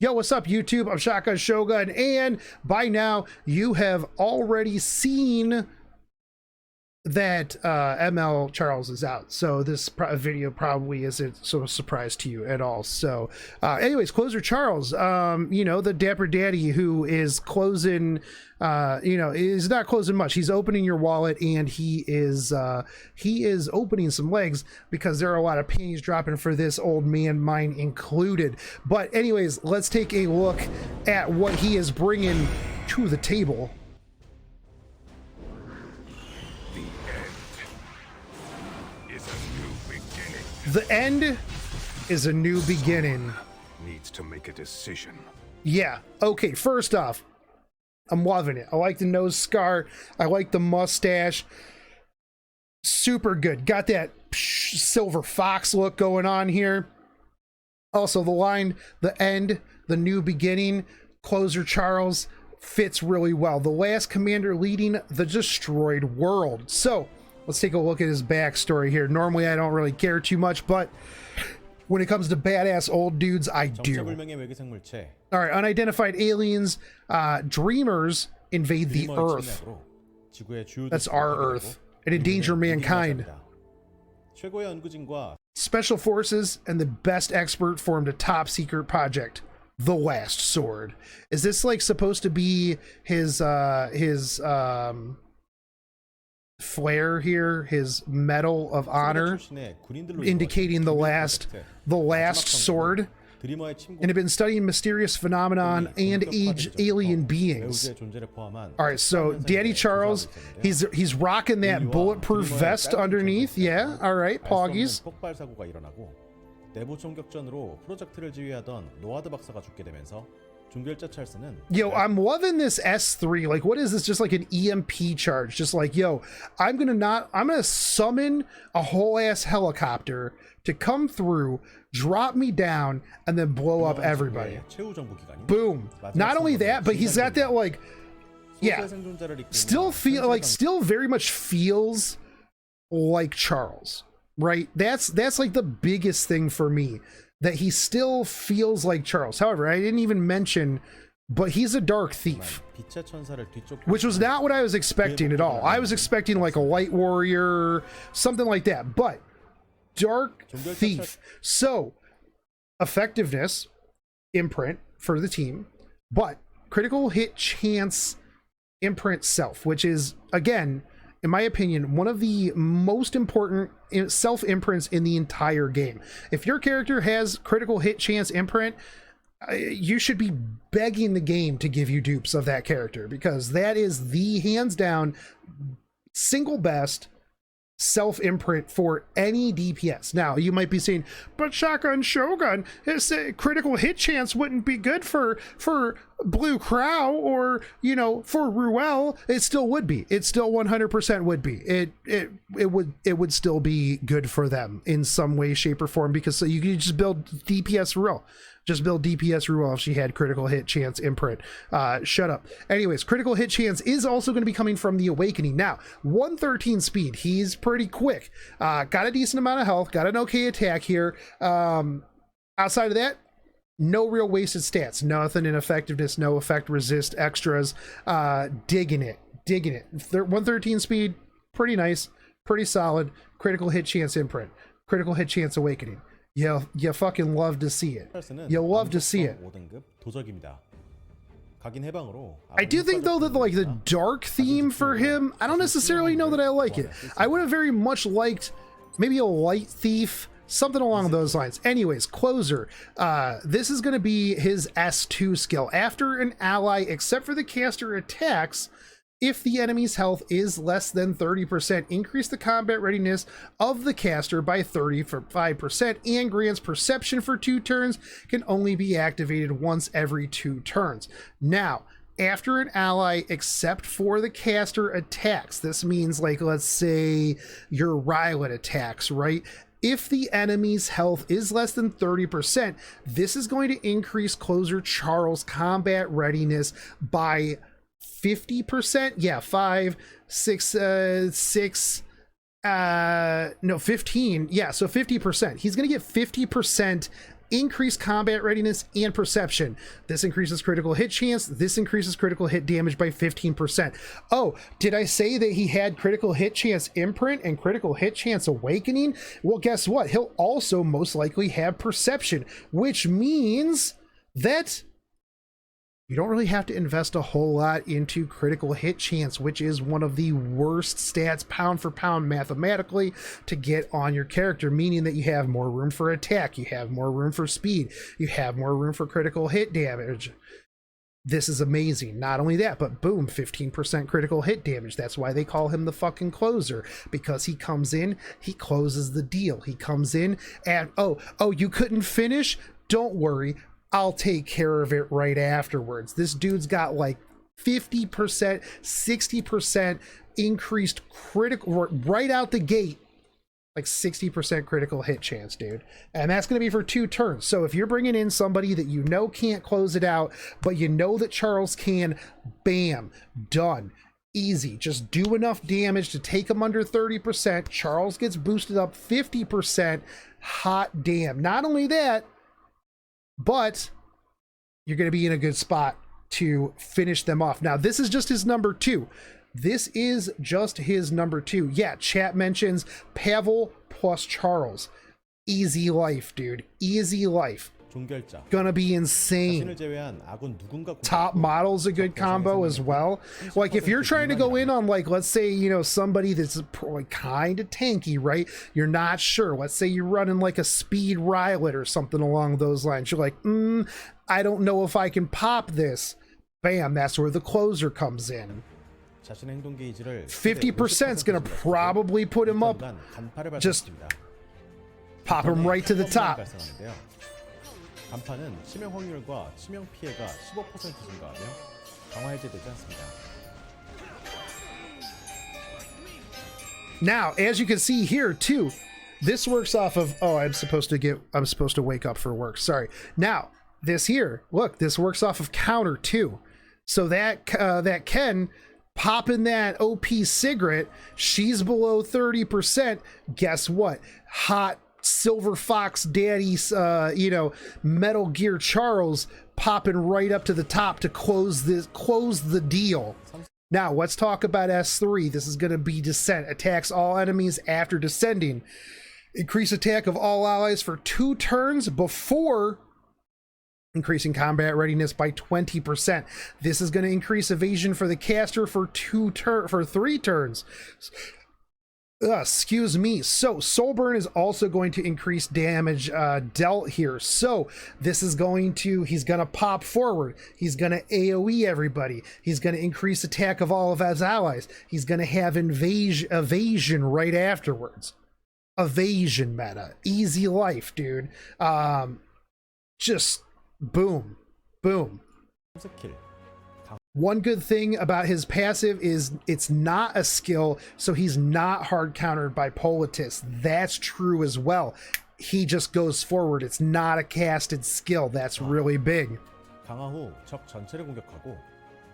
Yo, what's up, YouTube? I'm Shotgun Shogun, and by now you have already seen that ML Charles is out, so this video probably isn't so a surprise to you at all. So anyways, Closer Charles, you know, the dapper daddy who is closing, you know, is not closing much. He's opening your wallet, and he is opening some legs because there are a lot of pennies dropping for this old man, mine included. But anyways, let's take a look at what he is bringing to the table. The end is a new beginning. Needs to make a decision. Yeah. Okay. First off, I'm loving it. I like the nose scar. I like the mustache. Super good. Got that silver fox look going on here. Also, the line, the end, the new beginning, Closer Charles fits really well. The last commander leading the destroyed world. So let's take a look at his backstory here. Normally, I don't really care too much, but when it comes to badass old dudes, I do. All right, unidentified aliens, dreamers invade the Earth. That's our Earth and endanger mankind. Special forces and the best expert formed a top secret project, The Last Sword. Is this like supposed to be his flare here, his medal of honor, indicating the last sword, and have been studying mysterious phenomenon and alien beings. All right, so Daddy Charles, he's rocking that bulletproof vest underneath. Yeah, all right, Poggies. Yo, I'm loving this S3. Like, what is this? Just like an EMP charge. Just like, yo, I'm gonna summon a whole ass helicopter to come through, drop me down, and then blow up everybody. Boom. Not only that, but he's got that, like, yeah, still very much feels like Charles, right? That's like the biggest thing for me, that he still feels like Charles. However, I didn't even mention, but he's a dark thief, which was not what I was expecting at all. I was expecting like a light warrior, something like that, but dark thief. So effectiveness, imprint for the team, but critical hit chance, imprint self, which is, again, in my opinion, one of the most important self imprints in the entire game. If your character has critical hit chance imprint, you should be begging the game to give you dupes of that character, because that is the hands down single best self imprint for any DPS. Now you might be saying, but Shotgun Shogun, critical hit chance wouldn't be good for Blue Crow, or, you know, for Ruel. It still would be. It still 100% would be. It would still be good for them in some way, shape, or form, because so you could just build DPS Ruel. Just build DPS Ruel if she had critical hit chance imprint. Shut up. Anyways, critical hit chance is also going to be coming from the Awakening. Now, 113 speed. He's pretty quick. Got a decent amount of health. Got an okay attack here. Outside of that, no real wasted stats. Nothing in effectiveness. No effect resist extras. Digging it. 113 speed. Pretty nice. Pretty solid. Critical hit chance imprint. Critical hit chance Awakening. You fucking love to see it. You love to see it. I do think, though, that like the dark theme for him, I don't necessarily know that I like it. I would have very much liked maybe a light thief, something along those lines. Anyways, Closer. This is going to be his S2 skill. After an ally, except for the caster, attacks, if the enemy's health is less than 30%, increase the combat readiness of the caster by 35%, and grants perception for 2 turns, can only be activated once every 2 turns. Now, after an ally, except for the caster, attacks, this means, like, let's say your Rylet attacks, right? If the enemy's health is less than 30%, this is going to increase Closer Charles' combat readiness by 50%. Yeah, 5, 6, 15. Yeah, so 50%. He's going to get 50% increased combat readiness and perception. This increases critical hit chance. This increases critical hit damage by 15%. Oh, did I say that he had critical hit chance imprint and critical hit chance awakening? Well, guess what? He'll also most likely have perception, which means that you don't really have to invest a whole lot into critical hit chance, which is one of the worst stats pound for pound mathematically to get on your character, meaning that you have more room for attack, you have more room for speed, you have more room for critical hit damage. This is amazing. Not only that, but boom, 15% critical hit damage. That's why they call him the fucking closer, because he comes in, he closes the deal. He comes in and, oh, you couldn't finish? Don't worry. I'll take care of it right afterwards. This dude's got like 50%, 60% increased critical right out the gate, like 60% critical hit chance, dude. And that's going to be for 2 turns. So if you're bringing in somebody that you know can't close it out, but you know that Charles can, bam, done. Easy. Just do enough damage to take him under 30%. Charles gets boosted up 50%. Hot damn. Not only that, but you're going to be in a good spot to finish them off. Now, this is just his number 2. This is just his number 2. Yeah, chat mentions Pavel plus Charles. Easy life, dude. Easy life. Gonna be insane. Top model's a good combo as well. Like if you're trying to go in on, like, let's say, you know, somebody that's like kind of tanky, right? You're not sure. Let's say you're running like a speed Rylet or something along those lines. You're like, I don't know if I can pop this. Bam, that's where the closer comes in. 50% is gonna probably put him up. Just pop him right to the top. 간판은 치명 확률과 치명 피해가 15% 증가하며 강화 해제되지 않습니다. Now, as you can see here too, this works off of, oh, I'm supposed to wake up for work. Sorry. Now, this here, look, this works off of counter too. So that that Ken popping that OP cigarette, she's below 30%. Guess what? Hot Silver Fox Daddy's, you know, Metal Gear Charles popping right up to the top to close the deal. Now let's talk about S3. This is going to be descent. Attacks all enemies after descending. Increase attack of all allies for 2 turns before increasing combat readiness by 20%. This is going to increase evasion for the caster for 3 turns. Excuse me. So Soul Burn is also going to increase damage dealt here. So this is going to, he's going to pop forward. He's going to AoE everybody. He's going to increase attack of all of his allies. He's going to have evasion right afterwards. Evasion meta. Easy life, dude. Just boom. Boom. One good thing about his passive is it's not a skill, so he's not hard countered by Politis. That's true as well. He just goes forward. It's not a casted skill. That's really big. 강화 후 적 전체를 공격하고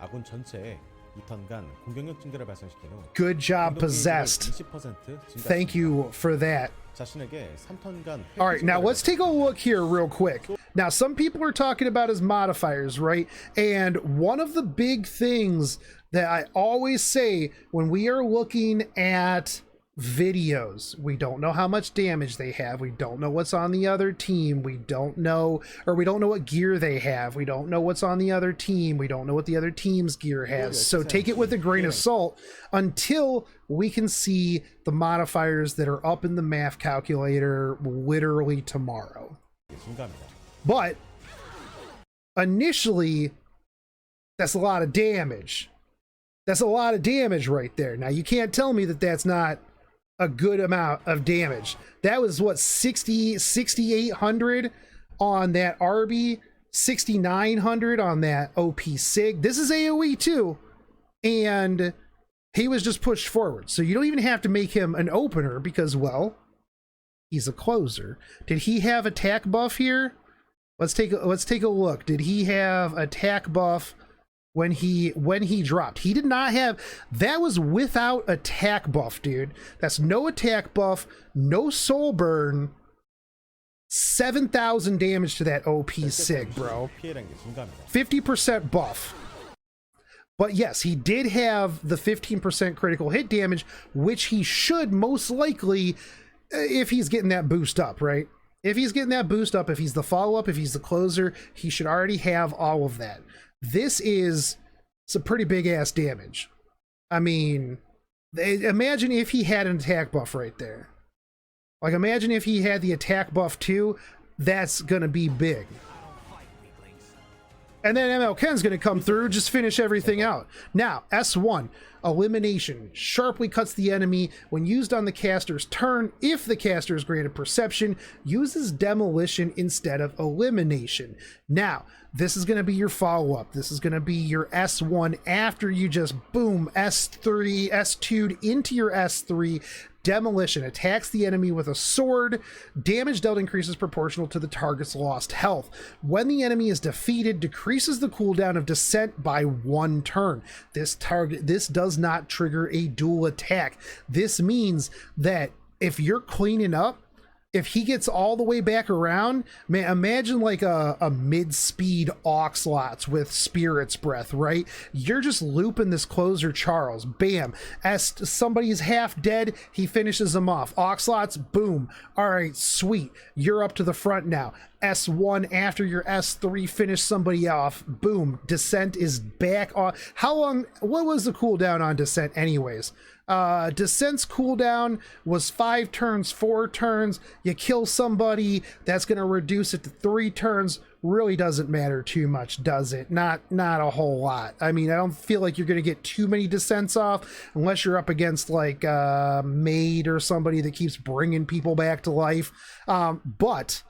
아군 전체에 2턴간 공격력 증가를 발생시킨 후 Good job, Possessed. 20% Thank you for that. 자신에게 3턴간 All right, now let's take a look here real quick. Now, some people are talking about his modifiers, right? And one of the big things that I always say when we are looking at videos, we don't know how much damage they have. We don't know what's on the other team. We don't know what gear they have. We don't know what's on the other team. We don't know what the other team's gear has. So take it with a grain of salt until we can see the modifiers that are up in the math calculator literally tomorrow. But initially, that's a lot of damage. That's a lot of damage right there. Now, you can't tell me that that's not a good amount of damage. That was what, 6,800 on that RB, 6,900 on that OP Sig. This is AoE too, and he was just pushed forward. So you don't even have to make him an opener because, well, he's a closer. Did he have attack buff here? Let's take a look. Did he have attack buff when he dropped? He did not have. That was without attack buff, dude. That's no attack buff, no soul burn, 7,000 damage to that OP sig, bro. 피해량이 증가합니다. 50% buff. But yes, he did have the 15% critical hit damage, which he should most likely, if he's getting that boost up, right? If he's getting that boost up, if he's the follow-up, if he's the closer, he should already have all of that. This is some pretty big-ass damage. I mean, imagine if he had an attack buff right there. Like, imagine if he had the attack buff too. That's going to be big. And then ML Ken's going to come through, just finish everything out. Now, S1, elimination. Sharply cuts the enemy when used on the caster's turn. If the caster is granted perception, uses demolition instead of elimination. Now, this is going to be your follow-up. This is going to be your S1 after you just boom, S3, S2'd into your S3. Demolition attacks the enemy with a sword. Damage dealt increases proportional to the target's lost health. When the enemy is defeated, decreases the cooldown of descent by 1 turn. This does not trigger a dual attack. This means that if you're cleaning up, if he gets all the way back around, man, imagine like a mid-speed Oxlots with Spirit's Breath, right? You're just looping this closer Charles. Bam. As somebody's half dead, he finishes them off. Oxlots, boom. All right, sweet. You're up to the front now. S1 after your S3 finish somebody off. Boom. Descent is back on. How long? What was the cooldown on Descent anyways? Descent's cooldown was 5 turns, 4 turns. You kill somebody, that's going to reduce it to 3 turns. Really doesn't matter too much, does it? Not a whole lot. I mean, I don't feel like you're going to get too many descents off unless you're up against like Maid or somebody that keeps bringing people back to life. But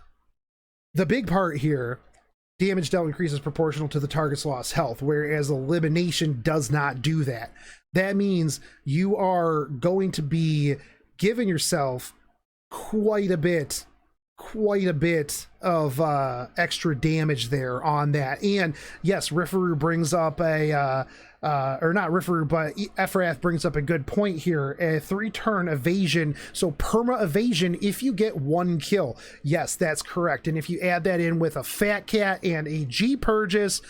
the big part here, damage dealt increases proportional to the target's lost health, whereas elimination does not do that. That means you are going to be giving yourself quite a bit of extra damage there on that. And yes, Rifaru brings up a or not Rifaru, but Ephrath brings up a good point here. A 3-turn evasion, so perma evasion if you get 1 kill. Yes, that's correct. And if you add that in with a Fat Cat and a G Purges,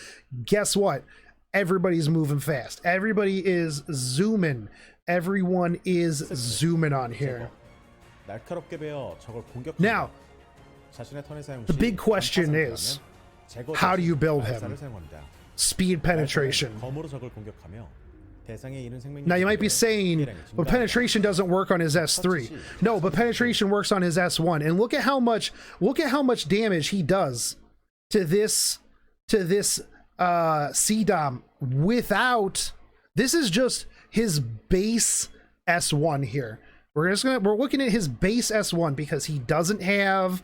guess what? Everybody's moving fast. Everybody is zooming. Everyone is zooming on here. Now, the big question is, how do you build him? Speed penetration. Now you might be saying, well, penetration doesn't work on his S3. No, but penetration works on his S1. And look at how much damage he does to this CDOM without. This is just his base S1 here. We're looking at his base S1 because he doesn't have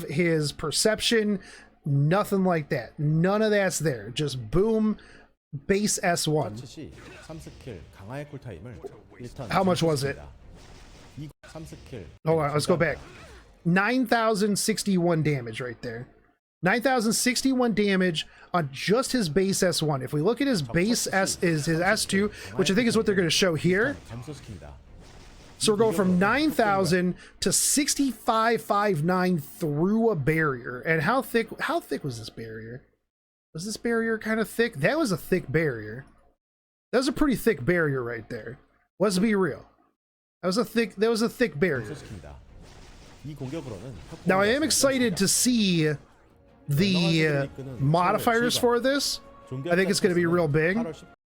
his perception, nothing like that. None of that's there. Just boom, base S1. How much was it? Hold on, let's go back. 9,061 damage right there. 9,061 damage on just his base S1. If we look at his base his S2, which I think is what they're going to show here. So we're going from 9,000 to 6,559 through a barrier. And how thick was this barrier? Was this barrier kind of thick? That was a thick barrier. That was a pretty thick barrier right there. Let's be real. That was a thick barrier. Now I am excited to see the modifiers for this. I think it's going to be real big.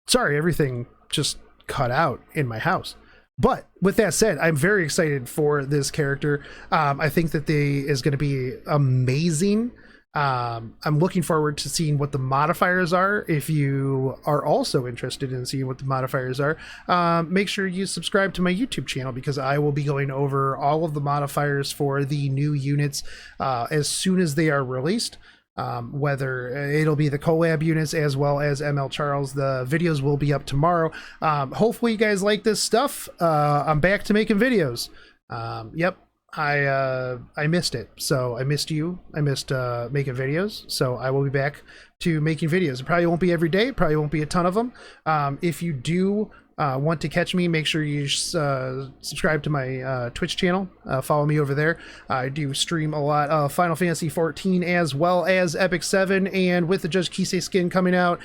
Sorry, everything just cut out in my house. But with that said, I'm very excited for this character. I think that is going to be amazing. I'm looking forward to seeing what the modifiers are. If you are also interested in seeing what the modifiers are, make sure you subscribe to my YouTube channel because I will be going over all of the modifiers for the new units as soon as they are released. Whether it'll be the collab units as well as ML Charles. The videos will be up tomorrow. Hopefully you guys like this stuff. I'm back to making videos. Yep. I missed it. So I missed you. I missed making videos. So I will be back to making videos. It probably won't be every day. It probably won't be a ton of them. If you do want to catch me, make sure you subscribe to my Twitch channel. Follow me over there. I do stream a lot of Final Fantasy 14 as well as Epic 7, and with the Judge Kisei skin coming out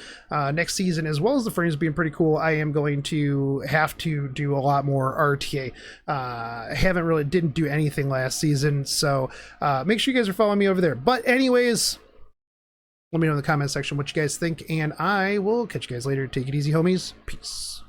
next season, as well as the frames being pretty cool, I am going to have to do a lot more RTA. Didn't do anything last season, so make sure you guys are following me over there. But anyways, let me know in the comment section what you guys think, and I will catch you guys later. Take it easy, homies. Peace.